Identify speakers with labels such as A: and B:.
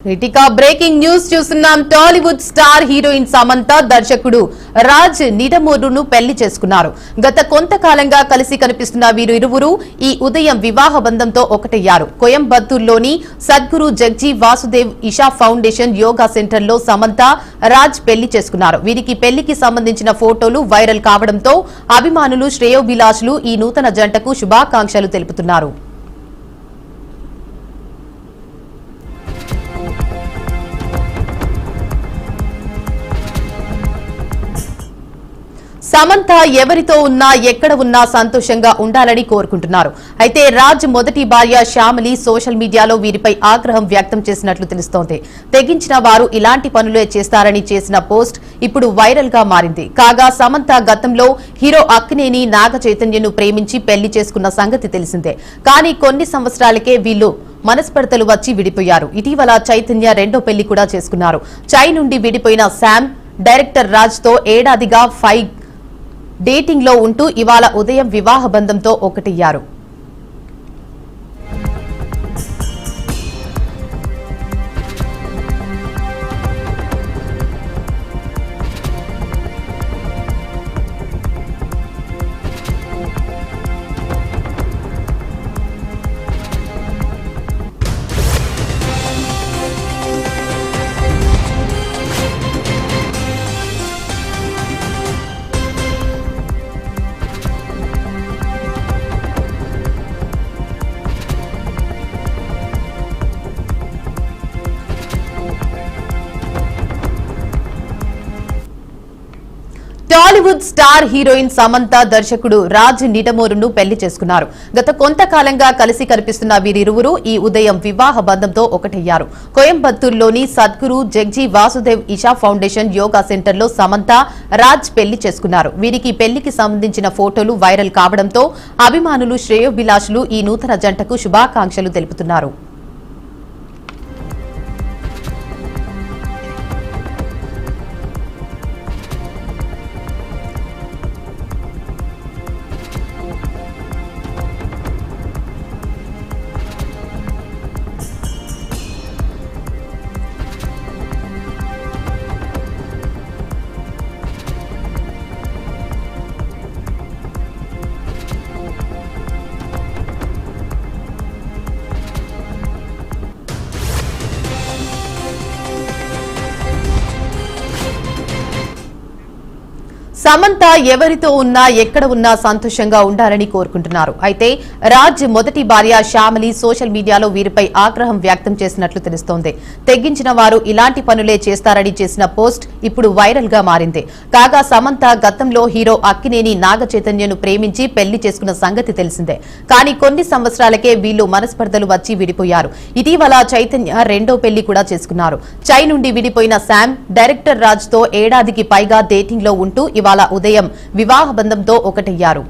A: ఇటిక breaking news చూస్తున్నాం. Tollywood star heroine Samantha దర్శకుడు రాజ్ నిడమూరును పెళ్లి చేసుకున్నారు. గత కొంతకాలంగా కలిసి కనిపిస్తున్న వీరు ఇరువురు ఈ ఉదయం వివాహ బంధంతో ఒకటయ్యారు. కోయంబత్తూరులోని Sadhguru జగ్జీ Vasudev Isha foundation yoga centre లో సమంత రాజ్ పెళ్లి చేసుకున్నారు. వీరికి పెళ్లికి సంబంధించిన ఫోటోలు వైరల్ కావడంతో అభిమానులు శ్రేయోభిలాషులు ఈ నూతన జంటకు శుభాకాంక్షలు తెలుపుతున్నారు. సమంత ఎవరితో ఉన్నా ఎక్కడ ఉన్నా సంతోషంగా ఉండాలని కోరుకుంటున్నారు. అయితే రాజ్ మొదటి భార్య శ్యామలి సోషల్ మీడియాలో వీరిపై ఆగ్రహం వ్యక్తం చేసినట్లు తెలుస్తోంది. తెగించిన వారు ఇలాంటి పనులే చేస్తారని చేసిన పోస్ట్ ఇప్పుడు వైరల్ గా మారింది. కాగా సమంత గతంలో హీరో అక్కినేని నాగ చైతన్యను ప్రేమించి పెళ్లి చేసుకున్న సంగతి తెలిసిందే. కానీ కొన్ని సంవత్సరాలకే వీళ్లు మనస్పర్ధలు వచ్చి విడిపోయారు. ఇటీవల చైతన్య రెండో పెళ్లి కూడా చేసుకున్నారు. చై నుండి విడిపోయిన శామ్ డైరెక్టర్ రాజ్ తో ఏడాదిగా డేటింగ్ లో ఉంటూ ఇవాళ ఉదయం వివాహ బంధంతో ఒకటయ్యారు. టాలీవుడ్ స్టార్ హీరోయిన్ సమంత దర్శకుడు రాజ్ నిడమూరును పెళ్లి చేసుకున్నారు. గత కొంతకాలంగా కలిసి కనిపిస్తున్న వీరిరువురు ఈ ఉదయం వివాహ బంధంతో ఒకటయ్యారు. కోయంబత్తూరులోని Sadhguru జగ్జీ Vasudev Isha foundation yoga centre లో సమంత రాజ్ పెళ్లి చేసుకున్నారు. వీరికి పెళ్లికి సంబంధించిన ఫోటోలు వైరల్ కావడంతో అభిమానులు శ్రేయోభిలాషులు ఈ నూతన జంటకు శుభాకాంక్షలు తెలుపుతున్నారు. సమంత ఎవరితో ఉన్నా ఎక్కడ ఉన్నా సంతోషంగా ఉండాలని కోరుకుంటున్నారు. అయితే రాజ్ మొదటి భార్య శ్యామలి సోషల్ మీడియాలో వీరిపై ఆగ్రహం వ్యక్తం చేసినట్లు తెలుస్తోంది. తెగించిన వారు ఇలాంటి పనులే చేస్తారని చేసిన పోస్ట్ ఇప్పుడు వైరల్ గా మారింది. కాగా సమంత గతంలో హీరో అక్కినేని నాగ చైతన్యను ప్రేమించి పెళ్లి చేసుకున్న సంగతి తెలిసిందే. కానీ కొన్ని సంవత్సరాలకే వీళ్లు మనస్పర్ధలు వచ్చి విడిపోయారు. ఇటీవల చైతన్య రెండో పెళ్లి కూడా చేసుకున్నారు. చై నుండి విడిపోయిన శామ్ డైరెక్టర్ రాజ్ తో ఏడాదికి పైగా డేటింగ్ లో ఉంటూ ఇవాళ ఉదయం వివాహ బంధంతో ఒకటయ్యారు.